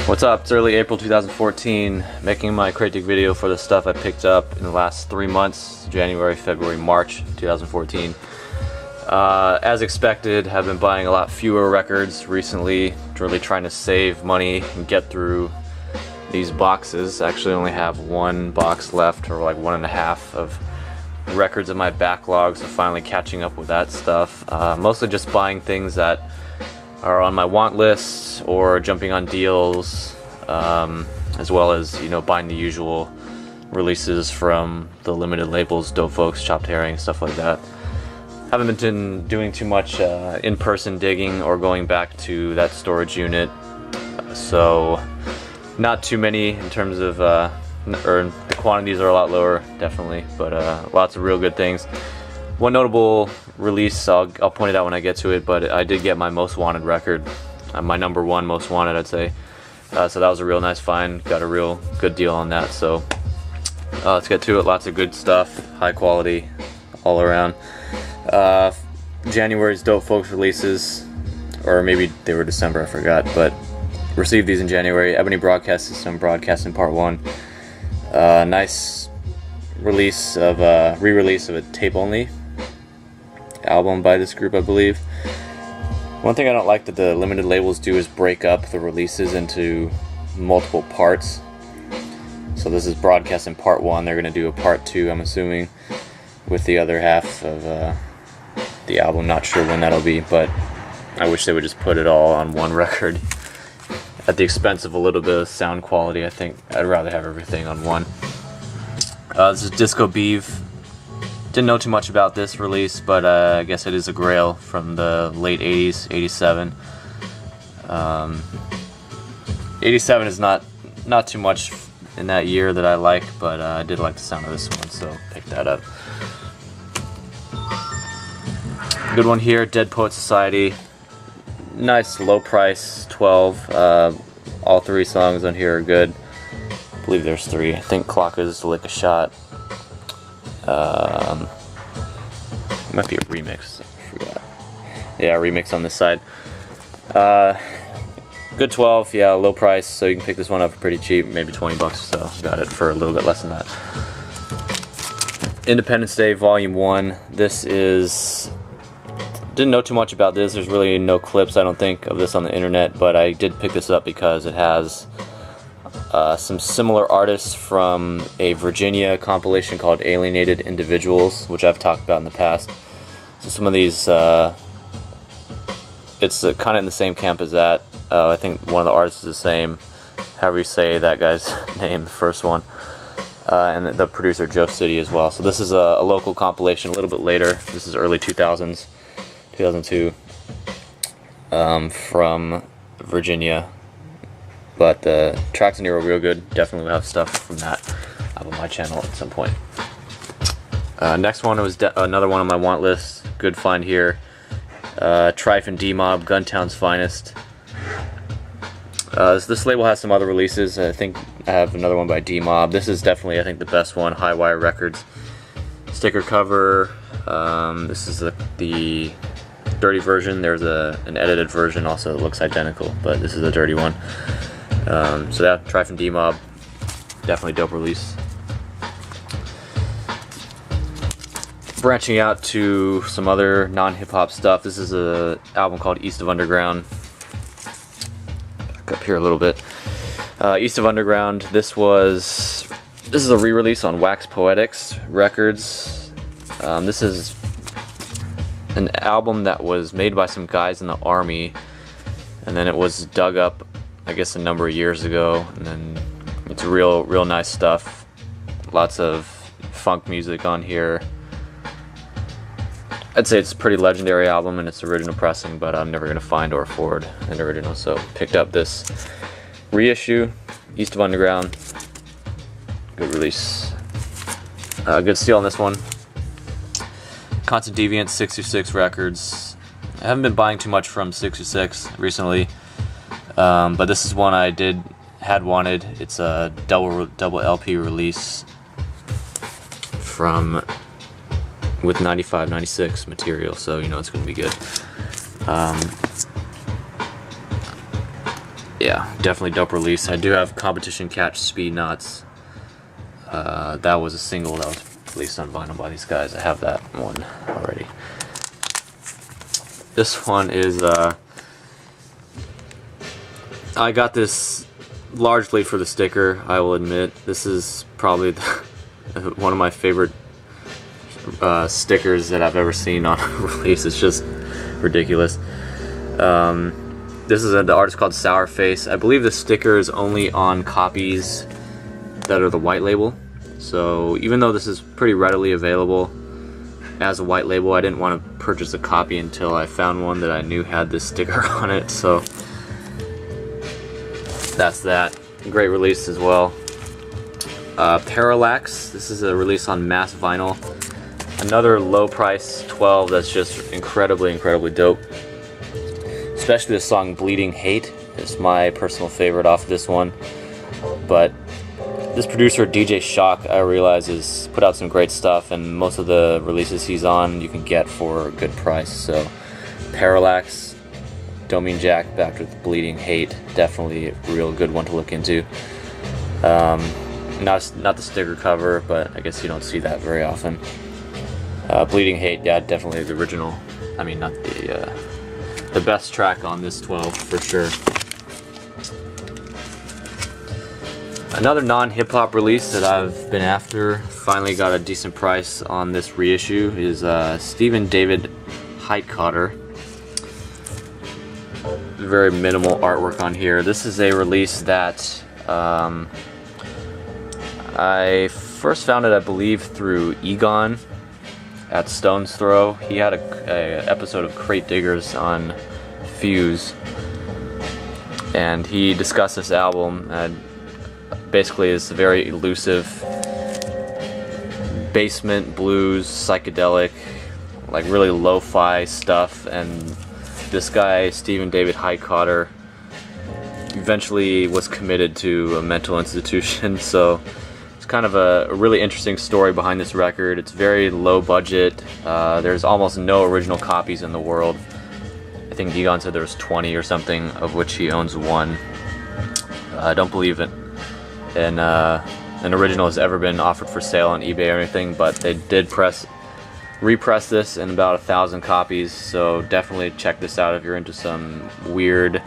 What's up? It's early April 2014, making my critic video for the stuff I picked up in the last 3 months, January, February, March 2014. As expected, have been buying a lot fewer records recently, really trying to save money and get through these boxes. I actually only have one box left, or like 1.5 of records in my backlog, so finally catching up with that stuff. Mostly just buying things that are on my want list or jumping on deals, as well as, you know, buying the usual releases from the limited labels, Dope Folks, Chopped Herring, stuff like that. Haven't been doing too much in-person digging or going back to that storage unit, so not too many in terms of, or the quantities are a lot lower, definitely, but lots of real good things. One notable release, I'll point it out when I get to it, but I did get my most wanted record, my #1 most wanted, I'd say. So that was a real nice find, got a real good deal on that, so let's get to it. Lots of good stuff, high quality all around. January's Dope Folks releases, or maybe they were December, I forgot, but received these in January. Ebony Broadcastin, Broadcastin Part 1. Nice release of re-release of a tape-only album by this group, I believe. One thing I don't like that the limited labels do is break up the releases into multiple parts. So this is Broadcastin Part 1. They're going to do a Part 2, I'm assuming, with the other half of the album. Not sure when that'll be, but I wish they would just put it all on one record at the expense of a little bit of sound quality. I think I'd rather have everything on one. This is Disco Beave. Didn't know too much about this release, but I guess it is a grail from the late 80s, 87. 87 is not too much in that year that I like, but I did like the sound of this one, so picked that up. Good one here, Dead Poet Society. Nice low price, 12. All 3 songs on here are good. I believe there's 3. I think Klockuz, Lick a Shot. Might be a remix. I forgot. Yeah, remix on this side. Good 12. Yeah, low price, so you can pick this one up for pretty cheap, maybe 20 bucks. So got it for a little bit less than that. Independence Day Volume 1. This is. Didn't know too much about this. There's really no clips, I don't think, of this on the internet, but I did pick this up because it has some similar artists from a Virginia compilation called Alienated Individuals, which I've talked about in the past. So some of these, it's kind of in the same camp as that. I think one of the artists is the same, however you say that guy's name, the first one. And the producer, Joe City, as well. So this is a local compilation a little bit later. This is early 2000s. 2002, from Virginia, but the tracks in here are real good. Definitely will have stuff from that up on my channel at some point. Next one was another one on my want list. Good find here. Trife and D-Mob, Guntown's Finest. This label has some other releases. I think I have another one by D-Mob. This is definitely, I think, the best one. High Wire Records. Sticker cover. This is the dirty version. There's an edited version also that looks identical, but this is the dirty one. So that Trife and D-Mob, definitely dope release. Branching out to some other non-hip-hop stuff, this is an album called East of Underground. Back up here a little bit. East of Underground, this is a re-release on Wax Poetics Records. This is an album that was made by some guys in the army, and then it was dug up, I guess, a number of years ago, and then it's real nice stuff. Lots of funk music on here. I'd say it's a pretty legendary album in its original pressing, but I'm never going to find or afford an original, so picked up this reissue, East of Underground. Good release. Good steal on this one. Constant Deviants, 626 Records. I haven't been buying too much from 626 recently, but this is one I had wanted. It's a double LP release from with 95, 96 material, so you know it's going to be good. yeah, definitely dope release. I do have Competition Catch Speed Knots. That was a single that was released on vinyl by these guys. I have that one already. This one is, I got this largely for the sticker, I will admit. This is probably one of my favorite stickers that I've ever seen on a release. It's just ridiculous. This is the artist called Sourface. I believe the sticker is only on copies that are the white label. So even though this is pretty readily available as a white label, I didn't want to purchase a copy until I found one that I knew had this sticker on it. So that's that. Great release as well. Parallax. This is a release on mass vinyl. Another low price 12 that's just incredibly dope. Especially the song Bleeding Hate is my personal favorite off of this one. But this producer DJ Shock, I realize, has put out some great stuff, and most of the releases he's on you can get for a good price. So Parallax, Don't Mean Jack, back with Bleeding Hate, definitely a real good one to look into. Not the sticker cover, but I guess you don't see that very often. Bleeding Hate, yeah, definitely the original. I mean, not the best track on this 12 for sure. Another non-hip-hop release that I've been after, finally got a decent price on this reissue, is Stephen David Heitkotter. Very minimal artwork on here. This is a release that I first found it, I believe, through Egon at Stone's Throw. He had a episode of Crate Diggers on Fuse, and he discussed this album, and basically it's very elusive basement blues, psychedelic, like really lo-fi stuff. And this guy, Stephen David Heitkotter, eventually was committed to a mental institution. So it's kind of a really interesting story behind this record. It's very low budget. There's almost no original copies in the world. I think Egon said there was 20 or something, of which he owns one. I don't believe an original has ever been offered for sale on eBay or anything, but they did repress this in about 1,000 copies. So definitely check this out if you're into some weird,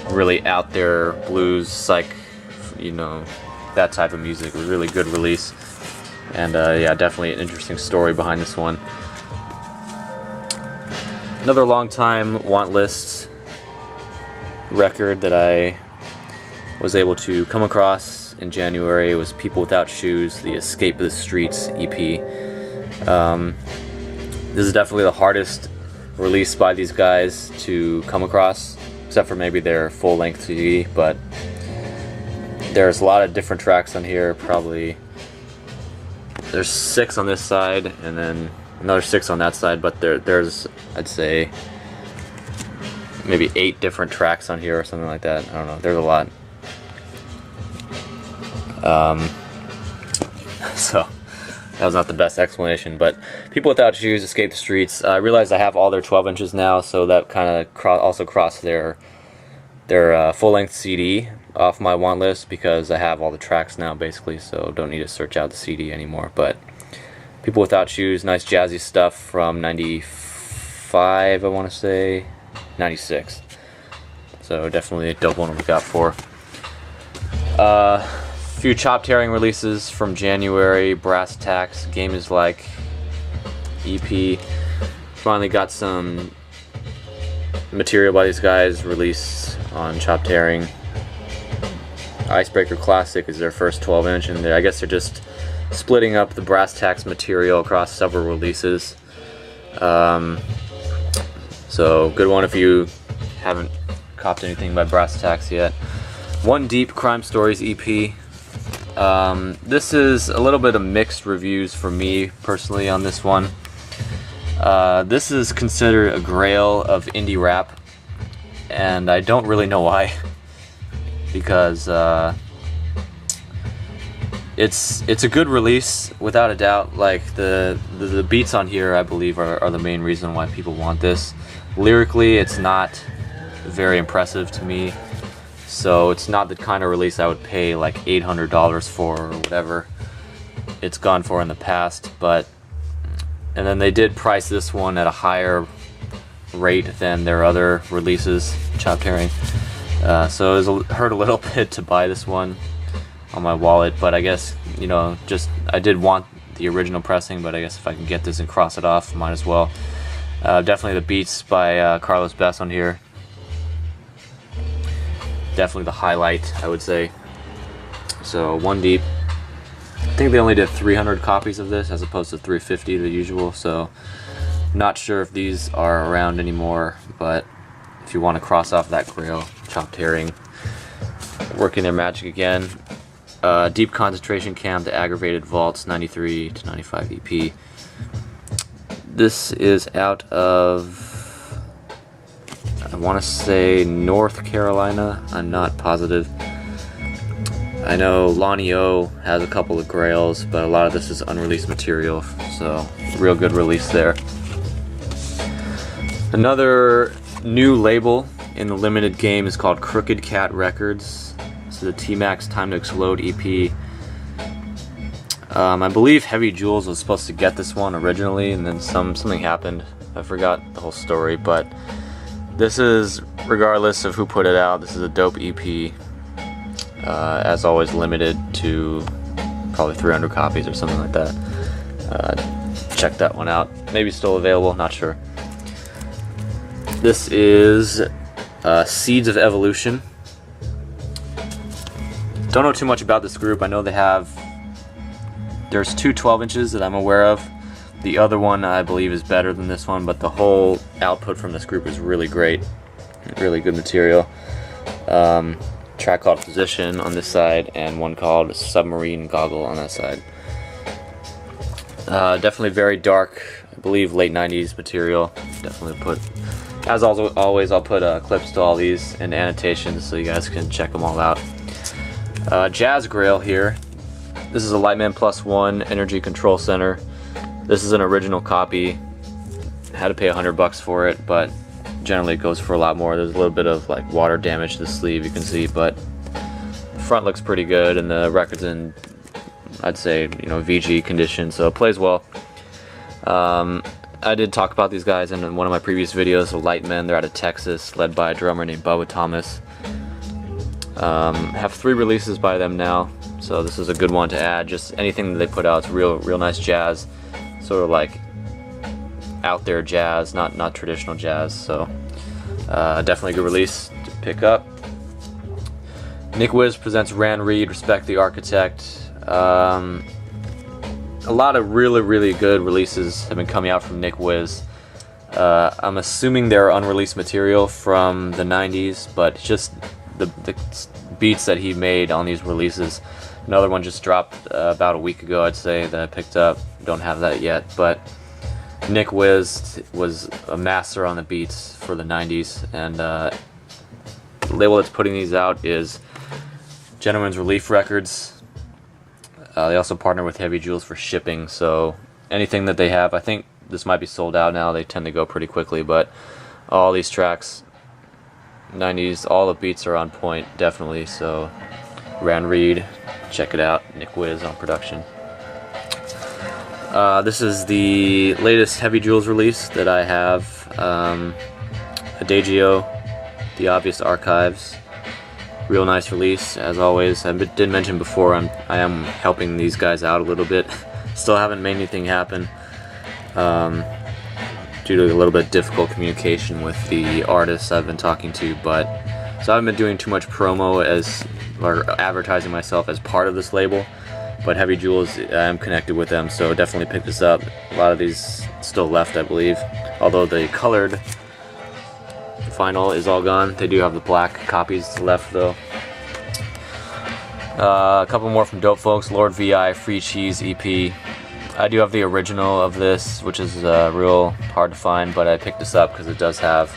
really out there blues, psych, you know, that type of music. A really good release, and yeah, definitely an interesting story behind this one. Another long time want list record that I was able to come across in January was People Without Shoes, the Escape of the Streets EP. This is definitely the hardest release by these guys to come across, except for maybe their full-length CD, but there's a lot of different tracks on here. Probably there's 6 on this side and then another 6 on that side, but there's, I'd say, maybe 8 different tracks on here or something like that. I don't know, there's a lot. So that was not the best explanation, but People Without Shoes, Escape the Streets. I realized I have all their 12 inches now, so that kind of also crossed their full-length CD off my want list, because I have all the tracks now basically, so don't need to search out the CD anymore. But People Without Shoes, nice jazzy stuff from 95, I want to say, 96. So definitely a dope one to look out for. Few chopped herring releases from January. Brass Tacks, Game Is Like EP. Finally got some material by these guys released on chopped herring. Icebreaker Classic is their first 12-inch, and I guess they're just splitting up the Brass Tacks material across several releases. So good one if you haven't copped anything by Brass Tacks yet. One Deep Crime Stories EP. This is a little bit of mixed reviews for me personally on this one. This is considered a grail of indie rap, and I don't really know why, because it's a good release without a doubt. Like the beats on here, I believe, are the main reason why people want this. Lyrically, it's not very impressive to me. So it's not the kind of release I would pay like $800 for or whatever it's gone for in the past. But and then they did price this one at a higher rate than their other releases, Chopped Herring. So it hurt a little bit to buy this one on my wallet, but I guess, you know, just I did want the original pressing, but I guess if I can get this and cross it off, might as well. Definitely the beats by Carlos Bess on here. Definitely the highlight, I would say. So one deep. I think they only did 300 copies of this as opposed to 350 the usual, so not sure if these are around anymore, but if you want to cross off that grail, Chopped Herring, working their magic again. Deep Concentration Cam to Aggravated Vaults, 93 to 95 EP. This is out of, I want to say North Carolina, I'm not positive. I know Lonnie O has a couple of grails, but a lot of this is unreleased material, so real good release there. Another new label in the limited game is called Crooked Cat Records. This is the T-Max Time to Explode EP. I believe Heavy Jules was supposed to get this one originally, and then something happened. I forgot the whole story, but this is, regardless of who put it out, this is a dope EP. As always, limited to probably 300 copies or something like that. Check that one out. Maybe still available, not sure. This is Seeds of Evolution. Don't know too much about this group. I know they have, there's two 12 inches that I'm aware of. The other one I believe is better than this one, but the whole output from this group is really great. Really good material. Track called Position on this side, and one called Submarine Goggle on that side. Definitely very dark, I believe late 90s material. Definitely put, as always, I'll put clips to all these and annotations so you guys can check them all out. Jazz Grail here. This is a Lightmen +1 Energy Control Center. This is an original copy. Had to pay $100 for it, but generally it goes for a lot more. There's a little bit of like water damage to the sleeve, you can see, but the front looks pretty good, and the record's in, I'd say, you know, VG condition, so it plays well. I did talk about these guys in one of my previous videos, the Lightmen. They're out of Texas, led by a drummer named Bubba Thomas. Have 3 releases by them now, so this is a good one to add. Just anything that they put out is real nice jazz, sort of like out there jazz, not traditional jazz. So definitely a good release to pick up. Nick Wiz presents Ran Reed, Respect the Architect. A lot of really good releases have been coming out from Nick Wiz. I'm assuming they're unreleased material from the 90s, but just the beats that he made on these releases. Another one just dropped about a week ago, I'd say, that I picked up. Don't have that yet, but Nick Wiz was a master on the beats for the 90s, and the label that's putting these out is Gentleman's Relief Records. They also partner with Heavy Jules for shipping, so anything that they have, I think this might be sold out now. They tend to go pretty quickly, but all these tracks, 90s, all the beats are on point, definitely. So Ran Reed, check it out. Nick Wiz on production. This is the latest Heavy Jules release that I have. Adagio, The Obvious Archives. Real nice release, as always. I did mention before, I am helping these guys out a little bit. Still haven't made anything happen due to a little bit difficult communication with the artists I've been talking to. But so I haven't been doing too much promo or advertising myself as part of this label. But Heavy Jules, I am connected with them, so definitely pick this up. A lot of these still left, I believe. Although the colored vinyl is all gone. They do have the black copies left, though. A couple more from Dope Folks. Lord VI, Free Cheese EP. I do have the original of this, which is real hard to find, but I picked this up because it does have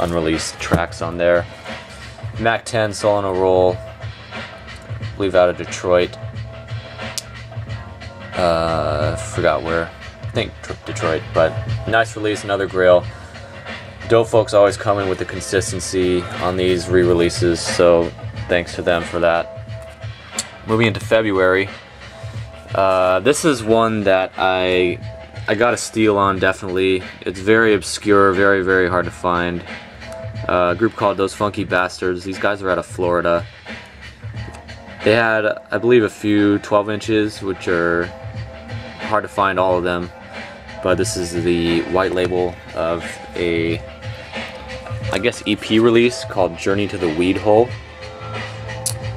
unreleased tracks on there. Mac 10, Soul on a Roll. I believe out of Detroit. Forgot where. I think Detroit, but nice release, another grail. Dope folks always come in with the consistency on these re-releases, so thanks to them for that. Moving into February, this is one that I got a steal on, definitely. It's very obscure, very, very hard to find. A group called Those Funky Bastards. These guys are out of Florida. They had, I believe, a few 12 inches, which are hard to find, all of them. But this is the white label of a, I guess, EP release called Journey to the Weed Hole.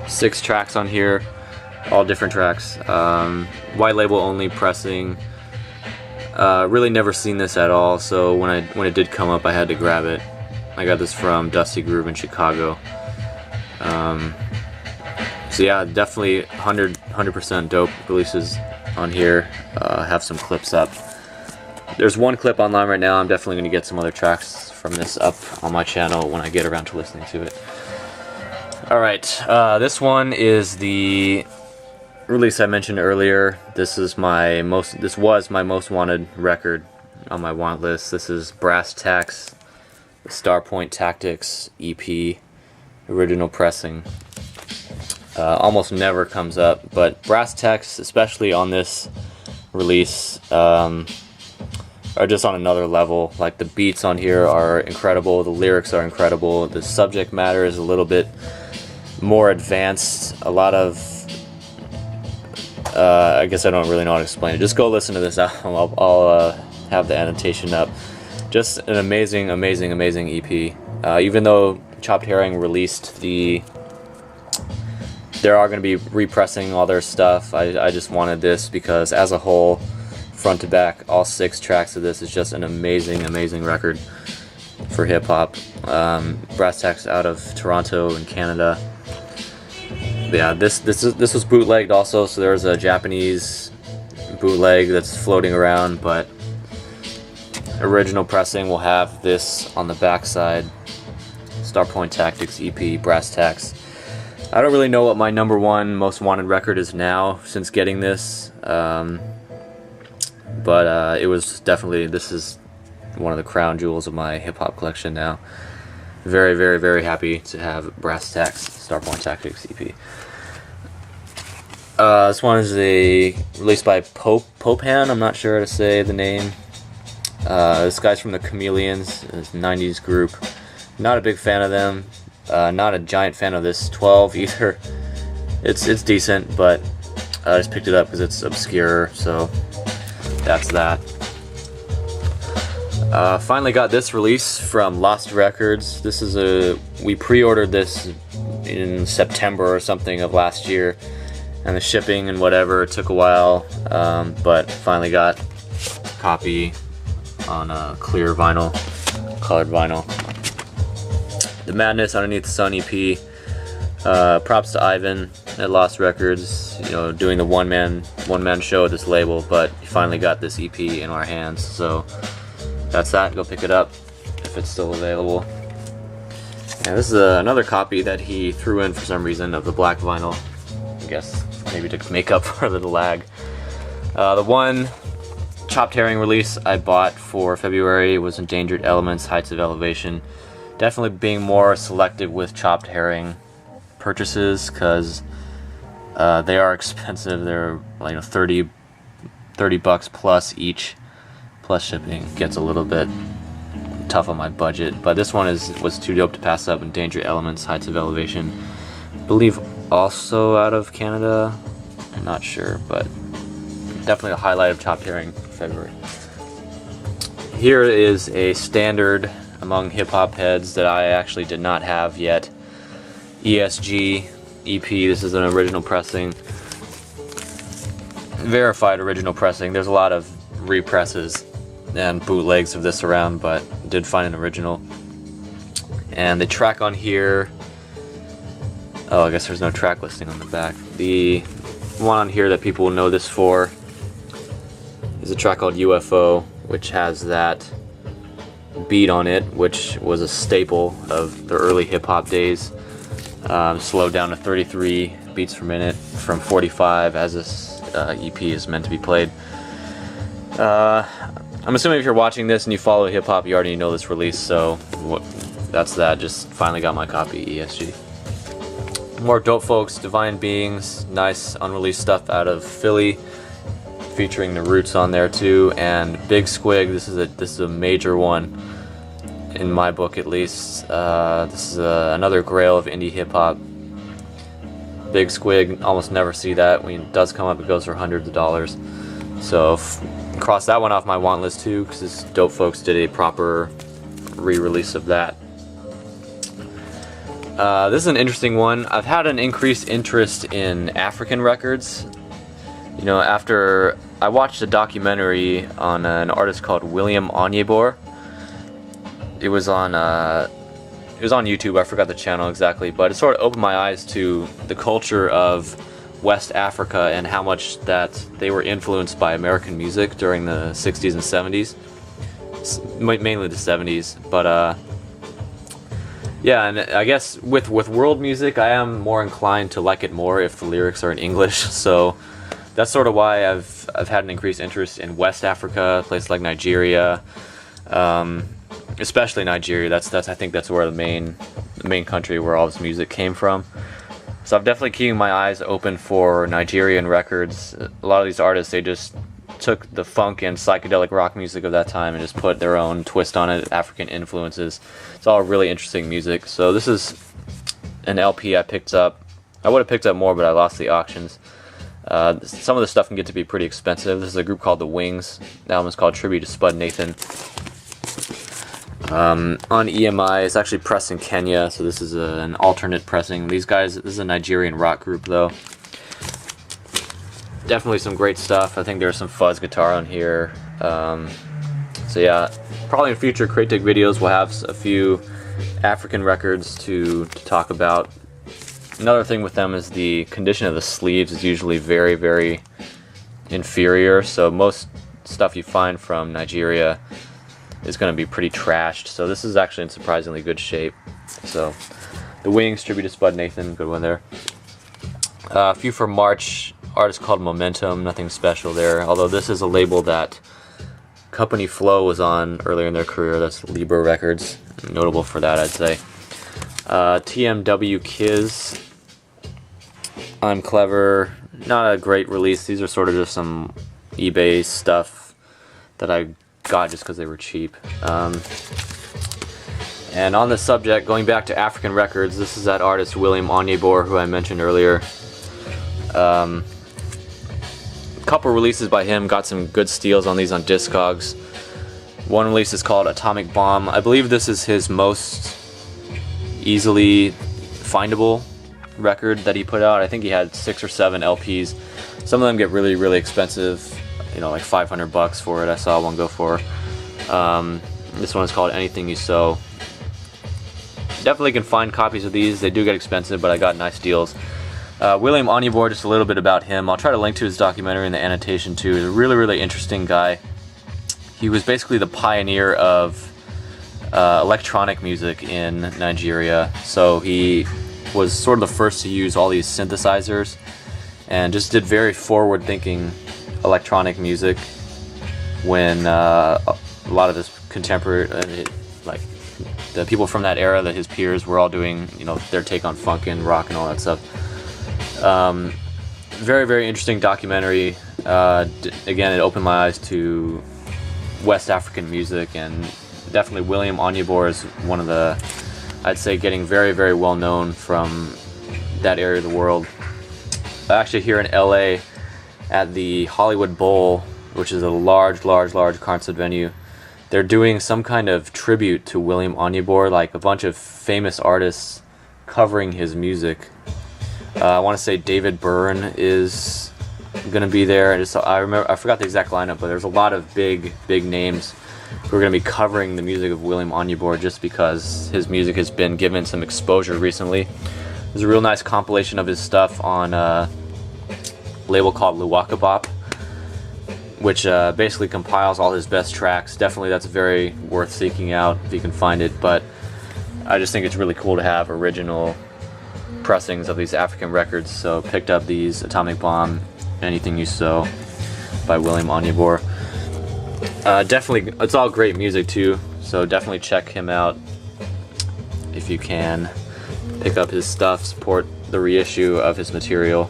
6 tracks on here, all different tracks. White label only pressing. Really never seen this at all, so when it did come up, I had to grab it. I got this from Dusty Groove in Chicago. So yeah, definitely 100% dope releases on here. Have some clips up. There's one clip online right now. I'm definitely going to get some other tracks from this up on my channel when I get around to listening to it. Alright, this one is the release I mentioned earlier. This was my most wanted record on my want list. This is Brass Tacks, the Starpoint Tactics EP, original pressing. Almost never comes up, but Brass Tacks, especially on this release, are just on another level. Like, the beats on here are incredible, the lyrics are incredible, the subject matter is a little bit more advanced, a lot of I guess I don't really know how to explain it. Just go listen to this album. I'll have the annotation up. Just an amazing, amazing, amazing EP. Even though Chopped Herring released they are going to be repressing all their stuff, I just wanted this because as a whole, front to back, all 6 tracks of this is just an amazing, amazing record for hip-hop. Brass Tacks out of Toronto in Canada. Yeah, this was bootlegged also, so there's a Japanese bootleg that's floating around, but original pressing will have this on the backside. Starpoint Tactics EP, Brass Tacks. I don't really know what my #1 most wanted record is now since getting this, but it was definitely, this is one of the crown jewels of my hip-hop collection now. Very, very, very happy to have Brass Tacks, Starpoint Tactics EP. This one is released by Popan, I'm not sure how to say the name. This guy's from the Chameleons, this 90s group. Not a big fan of them. Not a giant fan of this 12 either. It's decent, but I just picked it up because it's obscure, so that's that. Finally got this release from Lost Records. This is we pre-ordered this in September or something of last year, and the shipping and whatever took a while, but finally got a copy on clear vinyl, colored vinyl. The Madness Underneath the Sun EP. Props to Ivan at Lost Records, doing the one-man show at this label, but he finally got this EP in our hands, so that's that. Go pick it up if it's still available. And this is another copy that he threw in for some reason of the black vinyl. I guess maybe to make up for the lag. The one Chopped Herring release I bought for February was Endangered Elements, Heights of Elevation. Definitely being more selective with Chopped Herring purchases because they are expensive. They're like 30 bucks plus each, plus shipping. Gets a little bit tough on my budget, but this one was too dope to pass up. Endangered Elements, Heights of Elevation. I believe also out of Canada. I'm not sure, but definitely a highlight of Chopped Herring for February. Here is a standard among hip-hop heads that I actually did not have yet. ESG EP. This is an original pressing, verified original pressing. There's a lot of represses and bootlegs of this around, but did find an original. And the track on here, oh, I guess there's no track listing on the back. The one on here that people will know this for is a track called UFO, which has that beat on it, which was a staple of the early hip-hop days. Slowed down to 33 beats per minute from 45 as this EP is meant to be played. I'm assuming if you're watching this and you follow hip hop, you already know this release, so that's that. Just finally got my copy, ESG. More Dope Folks, Divine Beings, nice unreleased stuff out of Philly, featuring the Roots on there too, and Big Squig. This is a major one in my book, at least. This is another grail of indie hip hop. Big Squig, almost never see that. When it does come up, it goes for hundreds of dollars. So cross that one off my want list too, because Dope Folks did a proper re-release of that. This is an interesting one. I've had an increased interest in African records. You know, after I watched a documentary on an artist called William Onyebor. It was on YouTube. I forgot the channel exactly, but it sort of opened my eyes to the culture of West Africa and how much that they were influenced by American music during the 60s and 70s, mainly the 70s. But yeah, and I guess with world music, I am more inclined to like it more if the lyrics are in English. So that's sort of why I've had an increased interest in West Africa, places like Nigeria, especially Nigeria. That's I think that's where the main country where all this music came from. So I'm definitely keeping my eyes open for Nigerian records. A lot of these artists, they just took the funk and psychedelic rock music of that time and just put their own twist on it, African influences. It's all really interesting music. So this is an LP I picked up. I would have picked up more, but I lost the auctions. Some of the stuff can get to be pretty expensive. This is a group called The Wings. The album is called Tribute to Spud Nathan. On EMI, it's actually pressed in Kenya, so this is an alternate pressing. These guys, this is a Nigerian rock group though. Definitely some great stuff. I think there's some fuzz guitar on here. So yeah, probably in future Crate Dig videos we'll have a few African records to talk about. Another thing with them is the condition of the sleeves is usually very, very inferior. So most stuff you find from Nigeria is going to be pretty trashed. So this is actually in surprisingly good shape. So The Wings, Tribute to Spud Nathan, good one there. A few for March, artist called Momentum, nothing special there. Although this is a label that Company Flow was on earlier in their career. That's Libra Records, notable for that, I'd say. TMW Kiz, I'm Clever, not a great release. These are sort of just some eBay stuff that I got just because they were cheap. And on this subject, going back to African records, this is that artist William Onyebor who I mentioned earlier. A couple releases by him, got some good steals on these on Discogs. One release is called Atomic Bomb. I believe this is his most easily findable record that he put out. I think he had 6 or 7 LPs. Some of them get really, really expensive, you know, like $500 for it. I saw one go for. This one is called Anything You Sow. Definitely can find copies of these. They do get expensive, but I got nice deals. William Onyebor, just a little bit about him. I'll try to link to his documentary in the annotation too. He's a really, really interesting guy. He was basically the pioneer of electronic music in Nigeria. So he was sort of the first to use all these synthesizers and just did very forward-thinking electronic music when a lot of his contemporary, like the people from that era, that his peers were all doing, you know, their take on funk and rock and all that stuff. Very, very interesting documentary. Again, it opened my eyes to West African music, and definitely William Onyebor is one of the, I'd say, getting very, very well known from that area of the world. Actually, here in LA at the Hollywood Bowl, which is a large concert venue, they're doing some kind of tribute to William Onyebor, like a bunch of famous artists covering his music. I want to say David Byrne is going to be there. I forgot the exact lineup, but there's a lot of big names who are going to be covering the music of William Onyebor just because his music has been given some exposure recently. There's a real nice compilation of his stuff on a label called Luwaka Bop, which basically compiles all his best tracks. Definitely that's very worth seeking out if you can find it, but I just think it's really cool to have original pressings of these African records. So picked up these Atomic Bomb, Anything You Sow by William Onyebor. Definitely, it's all great music too, so definitely check him out if you can. Pick up his stuff, support the reissue of his material.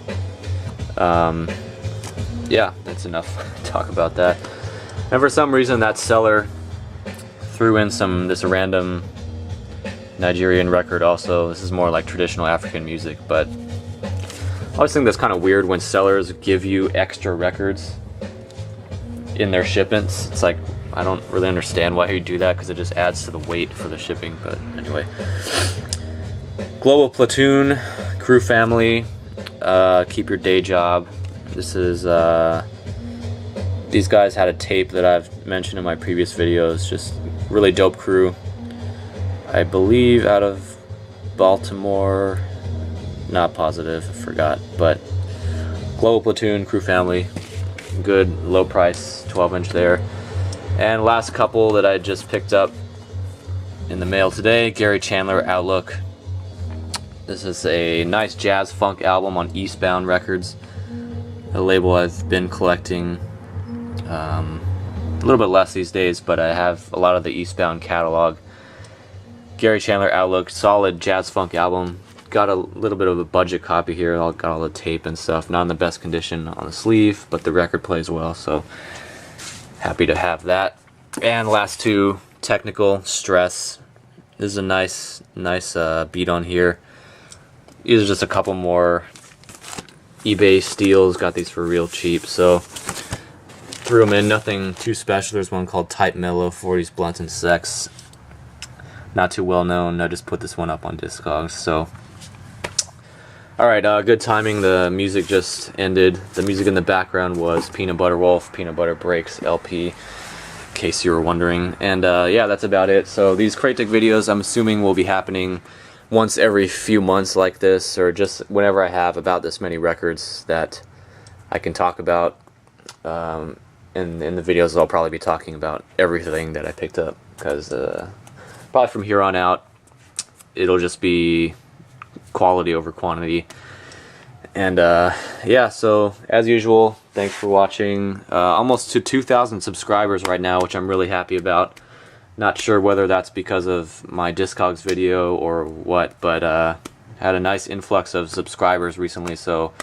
Yeah, that's enough talk about that. And for some reason that seller threw in this random Nigerian record also. This is more like traditional African music, but I always think that's kind of weird when sellers give you extra records in their shipments. It's like, I don't really understand why you do that, because it just adds to the weight for the shipping. But anyway, Global Platoon, Crew Family, keep your day job. This is these guys had a tape that I've mentioned in my previous videos. Just really dope crew. I believe out of Baltimore, not positive, I forgot, but Global Platoon, Crew Family, good low price 12-inch there. And last couple that I just picked up in the mail today, Gary Chandler, Outlook. This is a nice jazz funk album on Eastbound Records, a label I've been collecting. A little bit less these days, but I have a lot of the Eastbound catalog. Gary Chandler, Outlook, solid jazz funk album. Got a little bit of a budget copy here. Got all the tape and stuff. Not in the best condition on the sleeve, but the record plays well, so happy to have that. And last two, Technical, Stress. This is a nice beat on here. These are just a couple more eBay steals. Got these for real cheap, so threw them in. Nothing too special. There's one called Type Mellow, 40s Blunt and Sex. Not too well known. I just put this one up on Discogs. So, alright, good timing. The music just ended. The music in the background was Peanut Butter Wolf, Peanut Butter Breaks LP, in case you were wondering. And yeah, that's about it. So these Cratic videos, I'm assuming, will be happening once every few months like this, or just whenever I have about this many records that I can talk about. In the videos, I'll probably be talking about everything that I picked up, because probably from here on out, it'll just be quality over quantity. And yeah, so as usual, thanks for watching. Almost to 2,000 subscribers right now, which I'm really happy about. Not sure whether that's because of my Discogs video or what, but had a nice influx of subscribers recently, so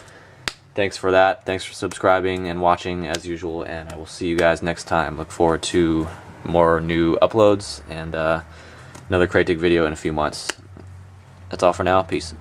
thanks for that. Thanks for subscribing and watching as usual, and I will see you guys next time. Look forward to more new uploads and another Cratic video in a few months. That's all for now. Peace.